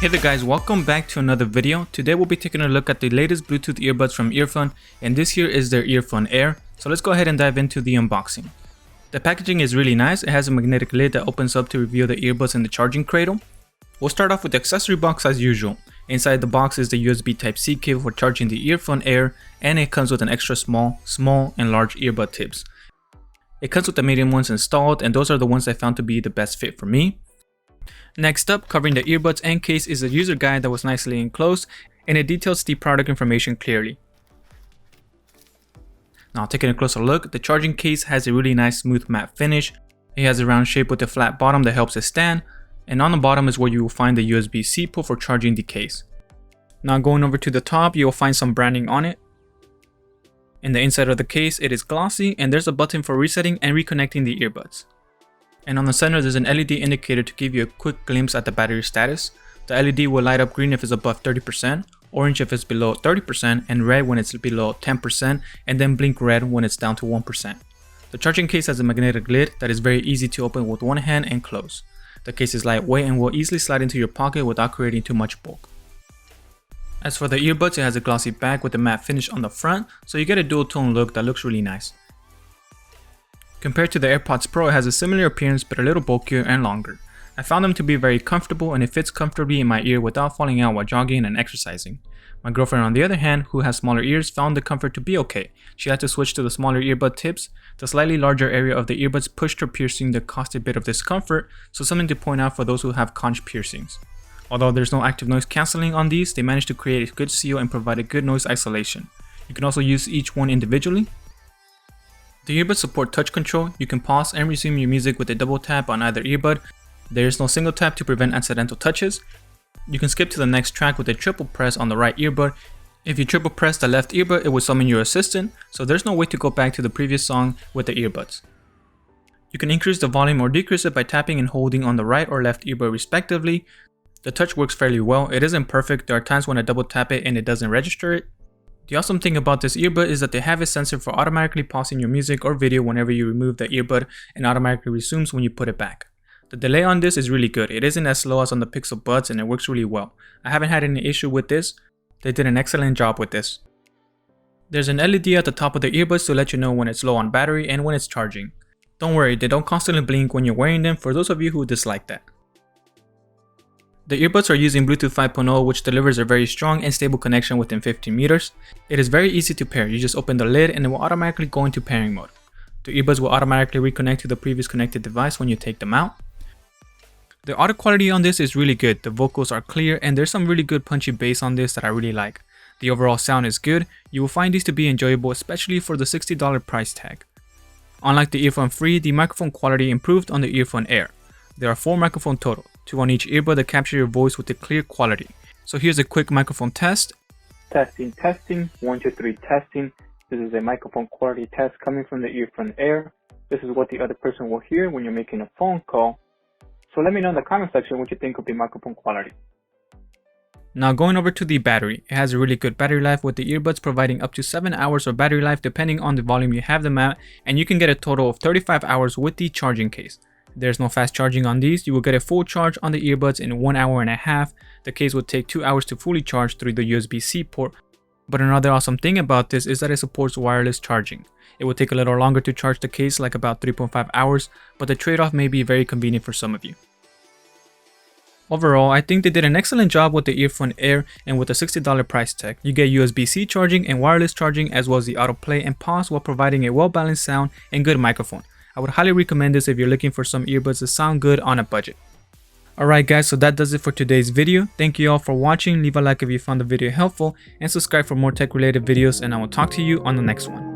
Hey there guys, welcome back to another video. Today we'll be taking a look at the latest Bluetooth earbuds from EarFun, and this here is their EarFun Air. So let's go ahead and dive into the unboxing. The packaging is really nice. It has a magnetic lid that opens up to reveal the earbuds in the charging cradle. We'll start off with the accessory box as usual. Inside the box is the USB Type-C cable for charging the EarFun Air, and it comes with an extra small and large earbud tips. It comes with the medium ones installed, and those are the ones I found to be the best fit for me. Next up, covering the earbuds and case, is a user guide that was nicely enclosed, and it details the product information clearly. Now taking a closer look, the charging case has a really nice smooth matte finish. It has a round shape with a flat bottom that helps it stand, and on the bottom is where you will find the USB-C port for charging the case. Now going over to the top, you will find some branding on it. In the inside of the case, it is glossy, and there's a button for resetting and reconnecting the earbuds. And on the center, there's an LED indicator to give you a quick glimpse at the battery status. The LED will light up green if it's above 30%, orange if it's below 30%, and red when it's below 10%, and then blink red when it's down to 1%. The charging case has a magnetic lid that is very easy to open with one hand and close. The case is lightweight and will easily slide into your pocket without creating too much bulk. As for the earbuds, it has a glossy back with a matte finish on the front, so you get a dual tone look that looks really nice. Compared to the AirPods Pro, it has a similar appearance but a little bulkier and longer. I found them to be very comfortable, and it fits comfortably in my ear without falling out while jogging and exercising. My girlfriend, on the other hand, who has smaller ears, found the comfort to be okay. She had to switch to the smaller earbud tips. The slightly larger area of the earbuds pushed her piercing that caused a bit of discomfort, so something to point out for those who have conch piercings. Although there's no active noise cancelling on these, they managed to create a good seal and provide a good noise isolation. You can also use each one individually. The earbuds support touch control. You can pause and resume your music with a double tap on either earbud. There is no single tap to prevent accidental touches. You can skip to the next track with a triple press on the right earbud. If you triple press the left earbud, it will summon your assistant, so there's no way to go back to the previous song with the earbuds. You can increase the volume or decrease it by tapping and holding on the right or left earbud respectively. The touch works fairly well. It isn't perfect. There are times when I double tap it and it doesn't register it. The awesome thing about this earbud is that they have a sensor for automatically pausing your music or video whenever you remove the earbud, and automatically resumes when you put it back. The delay on this is really good. It isn't as slow as on the Pixel Buds, and it works really well. I haven't had any issue with this. They did an excellent job with this. There's an LED at the top of the earbuds to let you know when it's low on battery and when it's charging. Don't worry, they don't constantly blink when you're wearing them for those of you who dislike that. The earbuds are using Bluetooth 5.0, which delivers a very strong and stable connection within 15 meters. It is very easy to pair. You just open the lid and it will automatically go into pairing mode. The earbuds will automatically reconnect to the previous connected device when you take them out. The audio quality on this is really good. The vocals are clear, and there's some really good punchy bass on this that I really like. The overall sound is good. You will find these to be enjoyable, especially for the $60 price tag. Unlike the EarFun Free, the microphone quality improved on the EarFun Air. There are 4 microphones total, 2 on each earbud that capture your voice with a clear quality. So here's a quick microphone test. Testing, 1, 2, 3, testing. This is a microphone quality test coming from the EarFun Air. This is what the other person will hear when you're making a phone call. So let me know in the comment section what you think of the microphone quality. Now going over to the battery, it has a really good battery life, with the earbuds providing up to 7 hours of battery life depending on the volume you have them at, and you can get a total of 35 hours with the charging case. There's no fast charging on these. You will get a full charge on the earbuds in 1 hour and a half. The case will take 2 hours to fully charge through the USB-C port. But another awesome thing about this is that it supports wireless charging. It will take a little longer to charge the case, like about 3.5 hours, but the trade-off may be very convenient for some of you. Overall, I think they did an excellent job with the EarFun Air, and with the $60 price tag, you get USB-C charging and wireless charging, as well as the autoplay and pause, while providing a well-balanced sound and good microphone. I would highly recommend this if you're looking for some earbuds that sound good on a budget. Alright guys, so that does it for today's video. Thank you all for watching. Leave a like if you found the video helpful, and subscribe for more tech related videos, and I will talk to you on the next one.